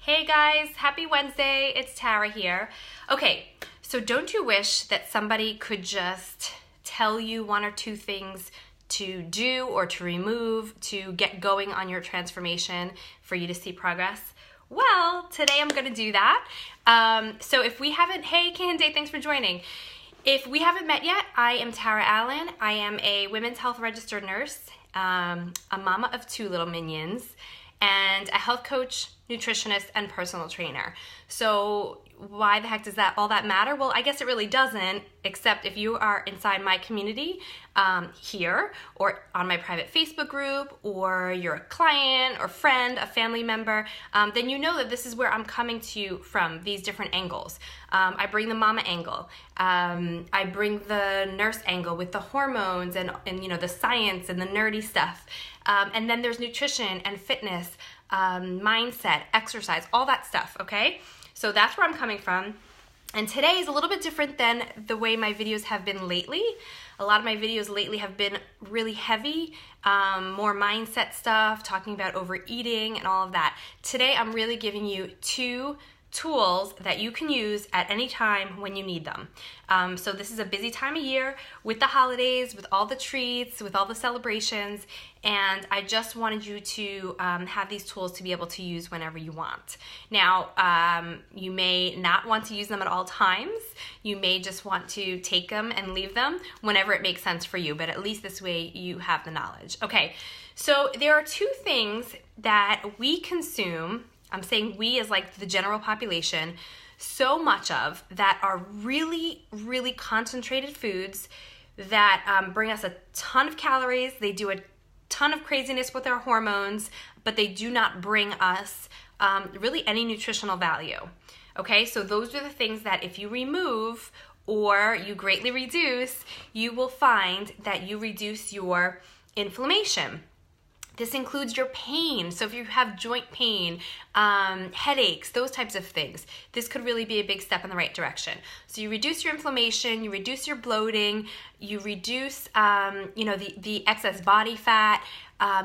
Hey guys, happy Wednesday. It's Tara here. Okay, so don't you wish that somebody could just tell you one or two things to do or to remove to get going on your transformation for you to see progress? Well, today I'm going to do that. So if we haven't, hey Candy, thanks for joining. If we haven't met yet, I am Tara Allen. I am a women's health registered nurse, a mama of two little minions, and a health coach, nutritionist, and personal trainer. So why the heck does all that matter? Well, I guess it really doesn't, except if you are inside my community here or on my private Facebook group, or you're a client or friend, a family member, then you know that this is where I'm coming to you from, these different angles. I bring the mama angle. I bring the nurse angle with the hormones and you know, the science and the nerdy stuff. And then there's nutrition and fitness, mindset, exercise, all that stuff, okay? So that's where I'm coming from. And today is a little bit different than the way my videos have been lately. A lot of my videos lately have been really heavy, more mindset stuff, talking about overeating and all of that. Today I'm really giving you two tools that you can use at any time when you need them. So this is a busy time of year with the holidays, with all the treats, with all the celebrations, and I just wanted you to have these tools to be able to use whenever you want. Now, you may not want to use them at all times. You may just want to take them and leave them whenever it makes sense for you, but at least this way you have the knowledge. Okay, so there are two things that we consume. I'm saying we as like the general population, so much of that are really, really concentrated foods that bring us a ton of calories. They do a ton of craziness with our hormones, but they do not bring us really any nutritional value. Okay, so those are the things that if you remove or you greatly reduce, you will find that you reduce your inflammation. This includes your pain. So if you have joint pain, headaches, those types of things, this could really be a big step in the right direction. So you reduce your inflammation, you reduce your bloating, you reduce the excess body fat,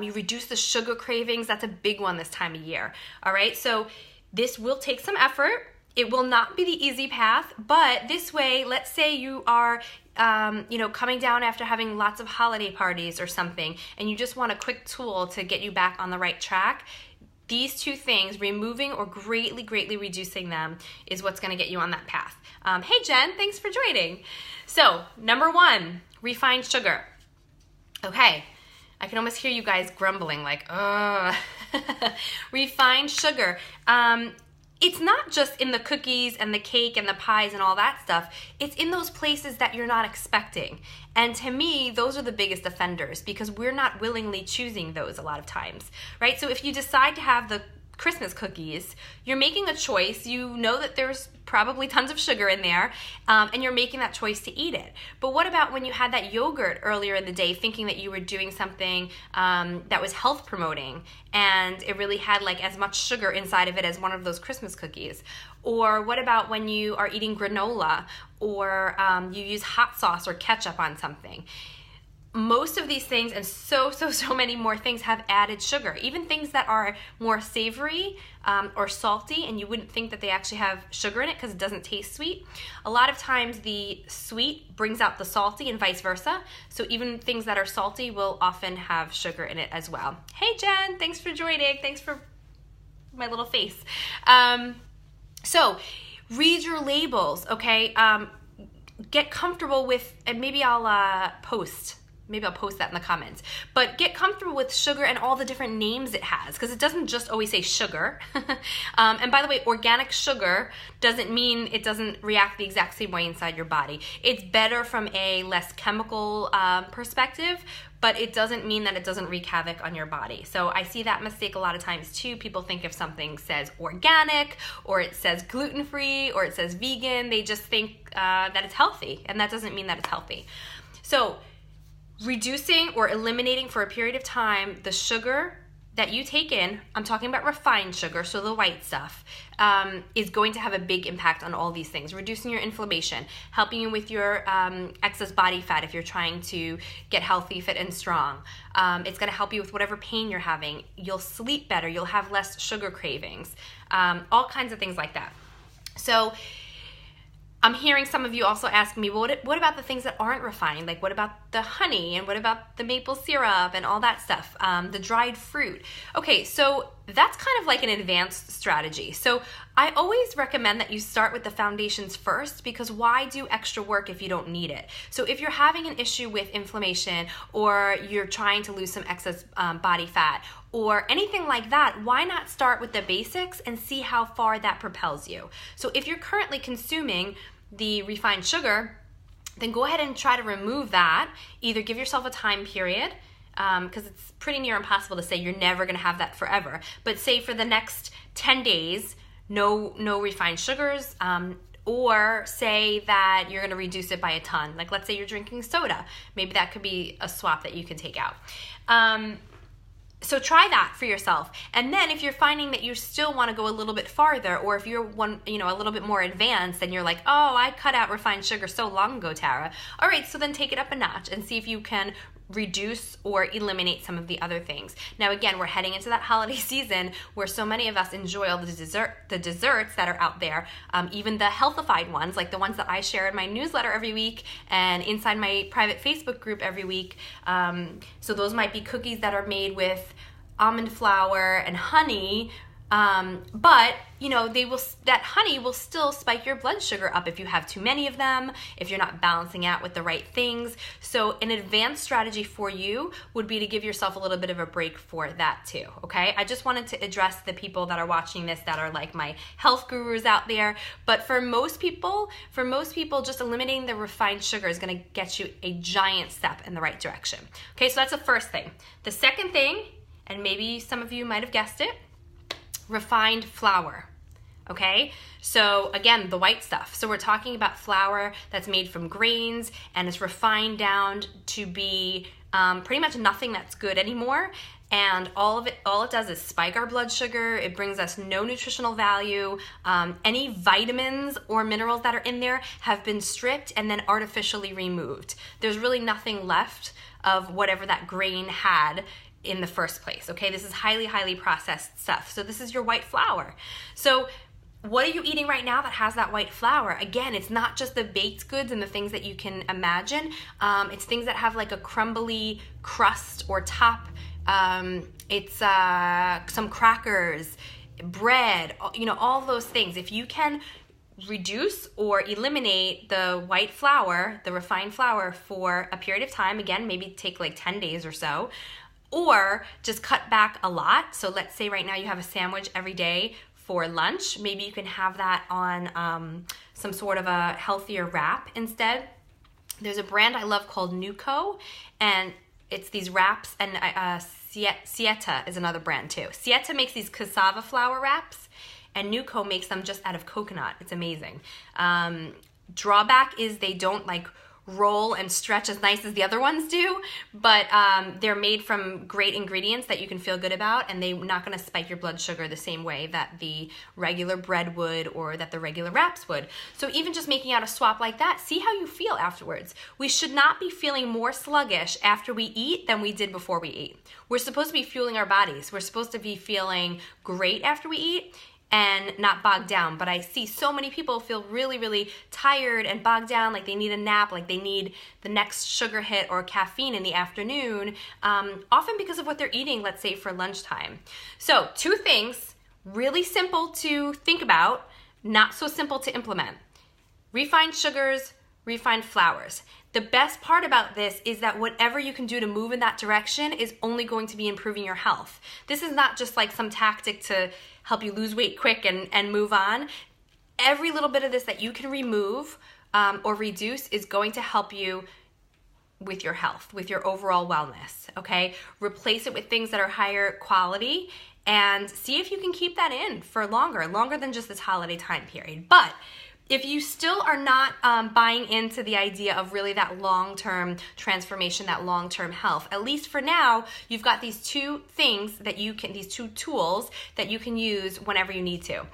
you reduce the sugar cravings. That's a big one this time of year. All right, so this will take some effort. It will not be the easy path, but this way, let's say you are coming down after having lots of holiday parties or something, and you just want a quick tool to get you back on the right track. These two things, removing or greatly, greatly reducing them, is what's going to get you on that path. Hey Jen, thanks for joining. So, number one, refined sugar. Okay, I can almost hear you guys grumbling like, ugh. Refined sugar. It's not just in the cookies and the cake and the pies and all that stuff. It's in those places that you're not expecting. And to me, those are the biggest offenders because we're not willingly choosing those a lot of times, right? So if you decide to have the Christmas cookies, you're making a choice. You know that there's probably tons of sugar in there, and you're making that choice to eat it. But what about when you had that yogurt earlier in the day thinking that you were doing something that was health promoting, and it really had like as much sugar inside of it as one of those Christmas cookies? Or what about when you are eating granola, or you use hot sauce or ketchup on something? Most of these things and so many more things have added sugar. Even things that are more savory or salty, and you wouldn't think that they actually have sugar in it because it doesn't taste sweet. A lot of times the sweet brings out the salty and vice versa. So even things that are salty will often have sugar in it as well. Hey Jen, thanks for joining. Thanks for my little face. So read your labels, okay? Get comfortable with, and maybe I'll post that in the comments, but get comfortable with sugar and all the different names it has, because it doesn't just always say sugar. And by the way, organic sugar doesn't mean it doesn't react the exact same way inside your body. It's better from a less chemical perspective, but it doesn't mean that it doesn't wreak havoc on your body. So I see that mistake a lot of times too. People think if something says organic, or it says gluten-free, or it says vegan, they just think that it's healthy, and that doesn't mean that it's healthy. So reducing or eliminating for a period of time the sugar that you take in, I'm talking about refined sugar, so the white stuff, is going to have a big impact on all these things. Reducing your inflammation, helping you with your excess body fat if you're trying to get healthy, fit, and strong. It's going to help you with whatever pain you're having. You'll sleep better. You'll have less sugar cravings. All kinds of things like that. So I'm hearing some of you also ask me, well, what about the things that aren't refined? Like, what about the honey, and what about the maple syrup and all that stuff, the dried fruit? Okay, so that's kind of like an advanced strategy. So I always recommend that you start with the foundations first, because why do extra work if you don't need it? So if you're having an issue with inflammation, or you're trying to lose some excess body fat, or anything like that, why not start with the basics and see how far that propels you? So if you're currently consuming the refined sugar, then go ahead and try to remove that. Either give yourself a time period, because it's pretty near impossible to say you're never going to have that forever, but say for the next 10 days, no refined sugars, or say that you're going to reduce it by a ton. Like, let's say you're drinking soda. Maybe that could be a swap that you can take out. So try that for yourself. And then if you're finding that you still want to go a little bit farther, or if you're a little bit more advanced and you're like, oh, I cut out refined sugar so long ago, Tara. All right, so then take it up a notch and see if you can reduce or eliminate some of the other things. Now, again, we're heading into that holiday season where so many of us enjoy all the desserts that are out there, even the healthified ones, like the ones that I share in my newsletter every week and inside my private Facebook group every week. So those might be cookies that are made with almond flour and honey, but that honey will still spike your blood sugar up if you have too many of them, if you're not balancing out with the right things. So an advanced strategy for you would be to give yourself a little bit of a break for that too, okay? I just wanted to address the people that are watching this that are like my health gurus out there. But for most people, just eliminating the refined sugar is gonna get you a giant step in the right direction. Okay, so that's the first thing. The second thing, and maybe some of you might have guessed it, refined flour. Okay, so again, the white stuff. So we're talking about flour that's made from grains and it's refined down to be pretty much nothing that's good anymore. And all it does is spike our blood sugar. It brings us no nutritional value. Any vitamins or minerals that are in there have been stripped and then artificially removed. There's really nothing left of whatever that grain had in the first place. Okay, this is highly, highly processed stuff. So this is your white flour. So what are you eating right now that has that white flour? Again, it's not just the baked goods and the things that you can imagine. It's things that have like a crumbly crust or top. It's some crackers, bread, all those things. If you can reduce or eliminate the white flour, the refined flour, for a period of time, again, maybe take like 10 days or so, or just cut back a lot. So let's say right now you have a sandwich every day for lunch. Maybe you can have that on some sort of a healthier wrap instead. There's a brand I love called Nuco, and it's these wraps, and Sieta is another brand too. Sieta makes these cassava flour wraps, and Nuco makes them just out of coconut. It's amazing. Drawback is they don't like roll and stretch as nice as the other ones do, but they're made from great ingredients that you can feel good about, and they're not going to spike your blood sugar the same way that the regular bread would or that the regular wraps would. So even just making out a swap like that, see how you feel afterwards. We should not be feeling more sluggish after we eat than we did before we ate. We're supposed to be fueling our bodies. We're supposed to be feeling great after we eat and not bogged down. But I see so many people feel really, really tired and bogged down, like they need a nap, like they need the next sugar hit or caffeine in the afternoon, often because of what they're eating, let's say for lunchtime. So 2 things, really simple to think about, not so simple to implement. Refined sugars, refined flours. The best part about this is that whatever you can do to move in that direction is only going to be improving your health. This is not just like some tactic to help you lose weight quick and move on. Every little bit of this that you can remove or reduce is going to help you with your health, with your overall wellness, okay? Replace it with things that are higher quality and see if you can keep that in for longer than just this holiday time period. But if you still are not buying into the idea of really that long-term transformation, that long-term health, at least for now, you've got these two things that you can, these two tools that you can use whenever you need to.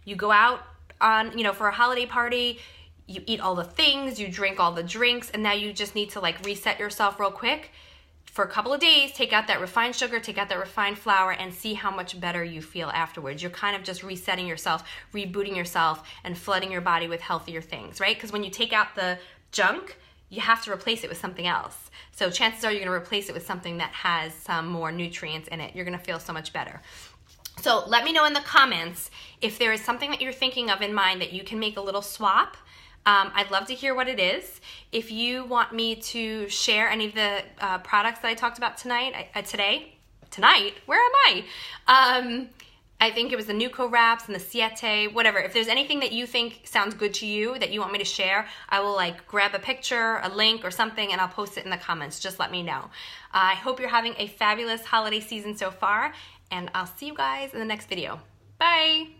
You go out on, for a holiday party, you eat all the things, you drink all the drinks, and now you just need to like reset yourself real quick. For a couple of days, take out that refined sugar, take out that refined flour, and see how much better you feel afterwards. You're kind of just resetting yourself, rebooting yourself, and flooding your body with healthier things, right? Because when you take out the junk, you have to replace it with something else. So chances are you're going to replace it with something that has some more nutrients in it. You're going to feel so much better. So let me know in the comments if there is something that you're thinking of in mind that you can make a little swap. I'd love to hear what it is. If you want me to share any of the products that I talked about tonight, where am I? I think it was the Nuco Wraps and the Siete, whatever. If there's anything that you think sounds good to you that you want me to share, I will like grab a picture, a link or something, and I'll post it in the comments. Just let me know. I hope you're having a fabulous holiday season so far, and I'll see you guys in the next video. Bye.